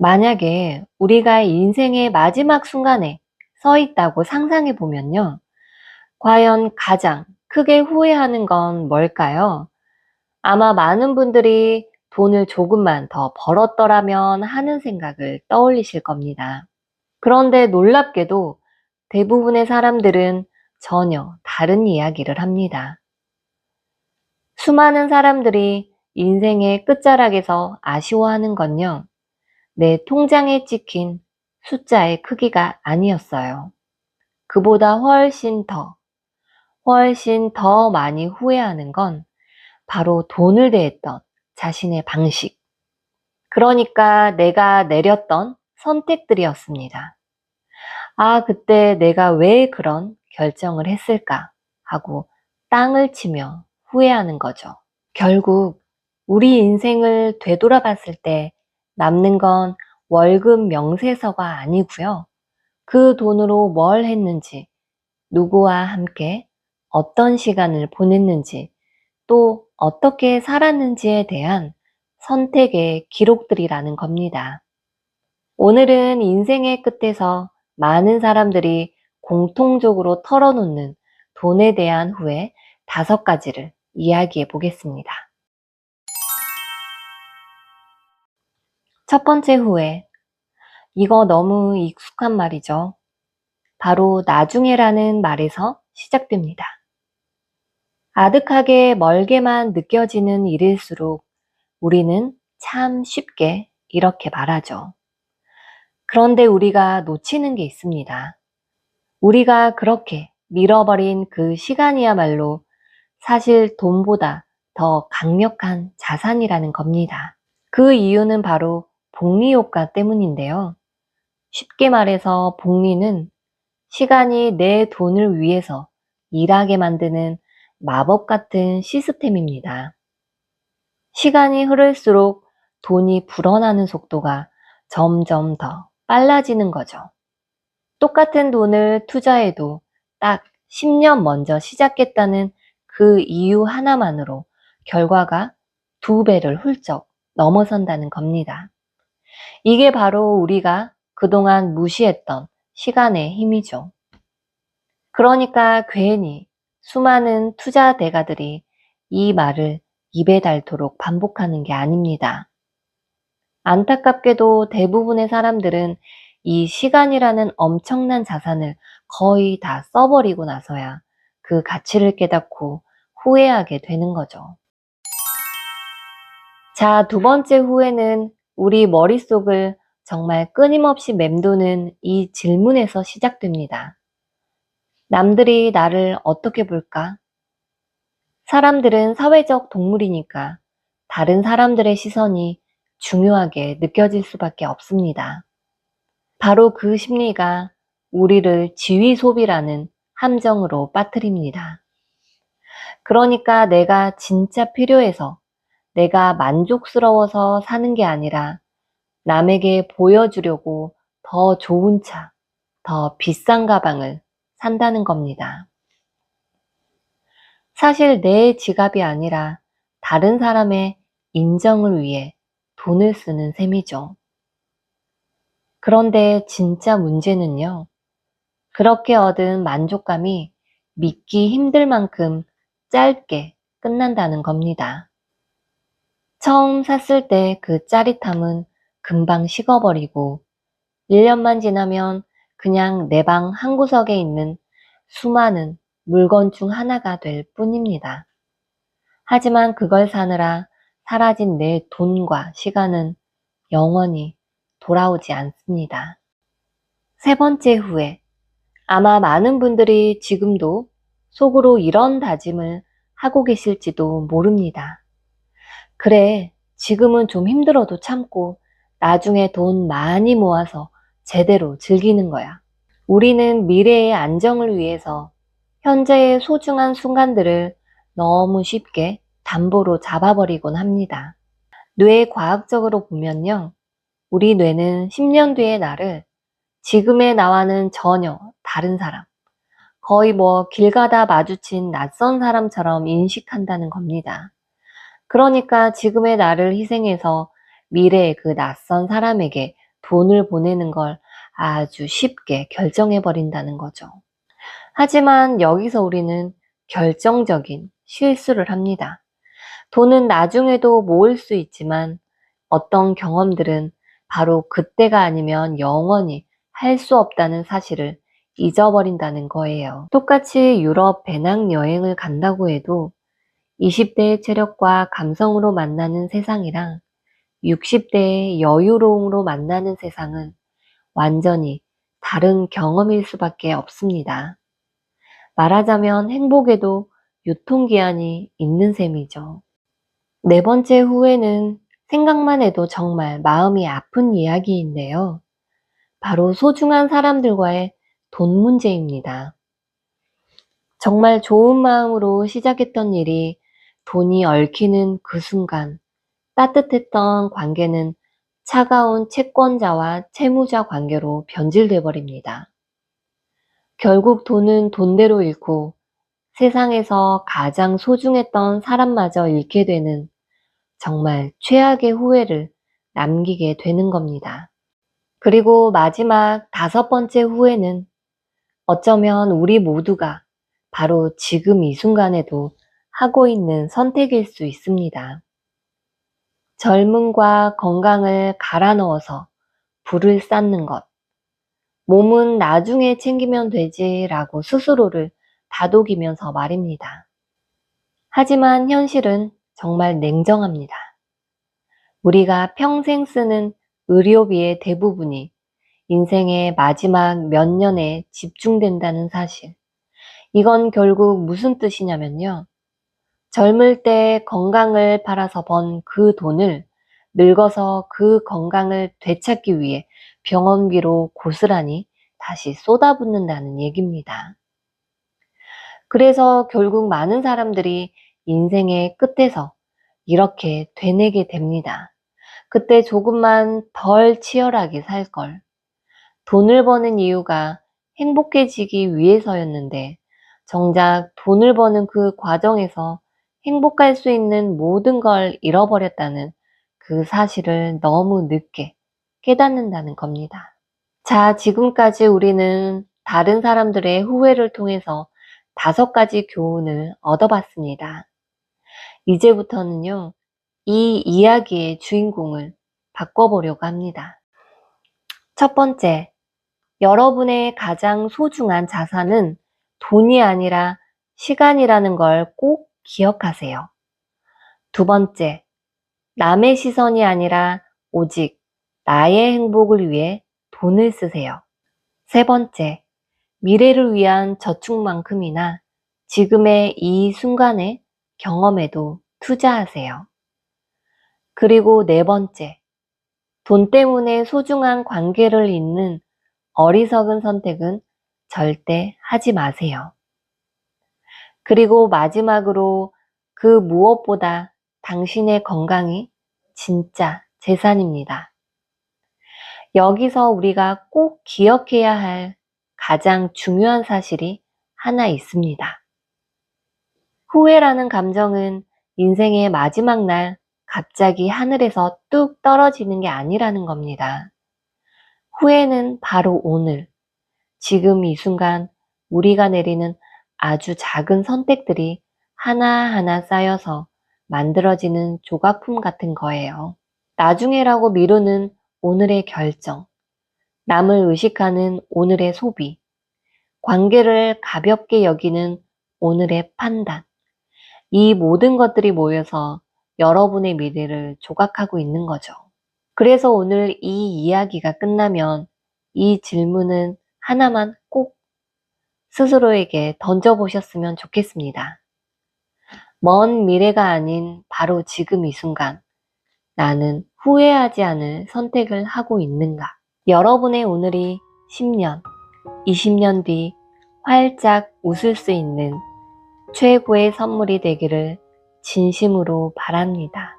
만약에 우리가 인생의 마지막 순간에 서 있다고 상상해 보면요. 과연 가장 크게 후회하는 건 뭘까요? 아마 많은 분들이 돈을 조금만 더 벌었더라면 하는 생각을 떠올리실 겁니다. 그런데 놀랍게도 대부분의 사람들은 전혀 다른 이야기를 합니다. 수많은 사람들이 인생의 끝자락에서 아쉬워하는 건요. 내 통장에 찍힌 숫자의 크기가 아니었어요. 그보다 훨씬 더 많이 후회하는 건 바로 돈을 대했던 자신의 방식. 그러니까 내가 내렸던 선택들이었습니다. 아, 그때 내가 왜 그런 결정을 했을까 하고 땅을 치며 후회하는 거죠. 결국 우리 인생을 되돌아봤을 때 남는 건 월급 명세서가 아니고요. 그 돈으로 뭘 했는지, 누구와 함께 어떤 시간을 보냈는지, 또 어떻게 살았는지에 대한 선택의 기록들이라는 겁니다. 오늘은 인생의 끝에서 많은 사람들이 공통적으로 털어놓는 돈에 대한 후회 5가지를 이야기해 보겠습니다. 첫 번째 후회. 이거 너무 익숙한 말이죠. 바로 나중에라는 말에서 시작됩니다. 아득하게 멀게만 느껴지는 일일수록 우리는 참 쉽게 이렇게 말하죠. 그런데 우리가 놓치는 게 있습니다. 우리가 그렇게 밀어버린 그 시간이야말로 사실 돈보다 더 강력한 자산이라는 겁니다. 그 이유는 바로 복리효과 때문인데요. 쉽게 말해서 복리는 시간이 내 돈을 위해서 일하게 만드는 마법 같은 시스템입니다. 시간이 흐를수록 돈이 불어나는 속도가 점점 더 빨라지는 거죠. 똑같은 돈을 투자해도 딱 10년 먼저 시작했다는 그 이유 하나만으로 결과가 2배를 훌쩍 넘어선다는 겁니다. 이게 바로 우리가 그동안 무시했던 시간의 힘이죠. 그러니까 괜히 수많은 투자 대가들이 이 말을 입에 닳도록 반복하는 게 아닙니다. 안타깝게도 대부분의 사람들은 이 시간이라는 엄청난 자산을 거의 다 써버리고 나서야 그 가치를 깨닫고 후회하게 되는 거죠. 자, 2번째 후회는 우리 머릿속을 정말 끊임없이 맴도는 이 질문에서 시작됩니다. 남들이 나를 어떻게 볼까? 사람들은 사회적 동물이니까 다른 사람들의 시선이 중요하게 느껴질 수밖에 없습니다. 바로 그 심리가 우리를 지위 소비라는 함정으로 빠뜨립니다. 그러니까 내가 진짜 필요해서, 내가 만족스러워서 사는 게 아니라 남에게 보여주려고 더 좋은 차, 더 비싼 가방을 산다는 겁니다. 사실 내 지갑이 아니라 다른 사람의 인정을 위해 돈을 쓰는 셈이죠. 그런데 진짜 문제는요. 그렇게 얻은 만족감이 믿기 힘들 만큼 짧게 끝난다는 겁니다. 처음 샀을 때 그 짜릿함은 금방 식어버리고 1년만 지나면 그냥 내 방 한구석에 있는 수많은 물건 중 하나가 될 뿐입니다. 하지만 그걸 사느라 사라진 내 돈과 시간은 영원히 돌아오지 않습니다. 3번째 후회. 아마 많은 분들이 지금도 속으로 이런 다짐을 하고 계실지도 모릅니다. 그래, 지금은 좀 힘들어도 참고 나중에 돈 많이 모아서 제대로 즐기는 거야. 우리는 미래의 안정을 위해서 현재의 소중한 순간들을 너무 쉽게 담보로 잡아버리곤 합니다. 뇌과학적으로 보면요. 우리 뇌는 10년 뒤의 나를 지금의 나와는 전혀 다른 사람, 거의 길 가다 마주친 낯선 사람처럼 인식한다는 겁니다. 그러니까 지금의 나를 희생해서 미래의 그 낯선 사람에게 돈을 보내는 걸 아주 쉽게 결정해버린다는 거죠. 하지만 여기서 우리는 결정적인 실수를 합니다. 돈은 나중에도 모을 수 있지만 어떤 경험들은 바로 그때가 아니면 영원히 할 수 없다는 사실을 잊어버린다는 거예요. 똑같이 유럽 배낭여행을 간다고 해도 20대의 체력과 감성으로 만나는 세상이랑 60대의 여유로움으로 만나는 세상은 완전히 다른 경험일 수밖에 없습니다. 말하자면 행복에도 유통기한이 있는 셈이죠. 네 번째 후회는 생각만 해도 정말 마음이 아픈 이야기인데요. 바로 소중한 사람들과의 돈 문제입니다. 정말 좋은 마음으로 시작했던 일이 돈이 얽히는 그 순간 따뜻했던 관계는 차가운 채권자와 채무자 관계로 변질돼 버립니다. 결국 돈은 돈대로 잃고 세상에서 가장 소중했던 사람마저 잃게 되는 정말 최악의 후회를 남기게 되는 겁니다. 그리고 마지막 5번째 후회는 어쩌면 우리 모두가 바로 지금 이 순간에도 하고 있는 선택일 수 있습니다. 젊음과 건강을 갈아 넣어서 불을 쌓는 것. 몸은 나중에 챙기면 되지라고 스스로를 다독이면서 말입니다. 하지만 현실은 정말 냉정합니다. 우리가 평생 쓰는 의료비의 대부분이 인생의 마지막 몇 년에 집중된다는 사실. 이건 결국 무슨 뜻이냐면요. 젊을 때 건강을 팔아서 번 그 돈을 늙어서 그 건강을 되찾기 위해 병원비로 고스란히 다시 쏟아붓는다는 얘기입니다. 그래서 결국 많은 사람들이 인생의 끝에서 이렇게 되뇌게 됩니다. 그때 조금만 덜 치열하게 살 걸. 돈을 버는 이유가 행복해지기 위해서였는데 정작 돈을 버는 그 과정에서 행복할 수 있는 모든 걸 잃어버렸다는 그 사실을 너무 늦게 깨닫는다는 겁니다. 자, 지금까지 우리는 다른 사람들의 후회를 통해서 5가지 교훈을 얻어봤습니다. 이제부터는요, 이 이야기의 주인공을 바꿔보려고 합니다. 첫 번째, 여러분의 가장 소중한 자산은 돈이 아니라 시간이라는 걸 꼭 기억하세요. 두 번째, 남의 시선이 아니라 오직 나의 행복을 위해 돈을 쓰세요. 세 번째, 미래를 위한 저축만큼이나 지금의 이 순간의 경험에도 투자하세요. 그리고 네 번째, 돈 때문에 소중한 관계를 잇는 어리석은 선택은 절대 하지 마세요. 그리고 마지막으로 그 무엇보다 당신의 건강이 진짜 재산입니다. 여기서 우리가 꼭 기억해야 할 가장 중요한 사실이 하나 있습니다. 후회라는 감정은 인생의 마지막 날 갑자기 하늘에서 뚝 떨어지는 게 아니라는 겁니다. 후회는 바로 오늘, 지금 이 순간 우리가 내리는 아주 작은 선택들이 하나하나 쌓여서 만들어지는 조각품 같은 거예요. 나중에라고 미루는 오늘의 결정, 남을 의식하는 오늘의 소비, 관계를 가볍게 여기는 오늘의 판단, 이 모든 것들이 모여서 여러분의 미래를 조각하고 있는 거죠. 그래서 오늘 이 이야기가 끝나면 이 질문은 하나만 꼭 스스로에게 던져보셨으면 좋겠습니다. 먼 미래가 아닌 바로 지금 이 순간, 나는 후회하지 않을 선택을 하고 있는가? 여러분의 오늘이 10년, 20년 뒤 활짝 웃을 수 있는 최고의 선물이 되기를 진심으로 바랍니다.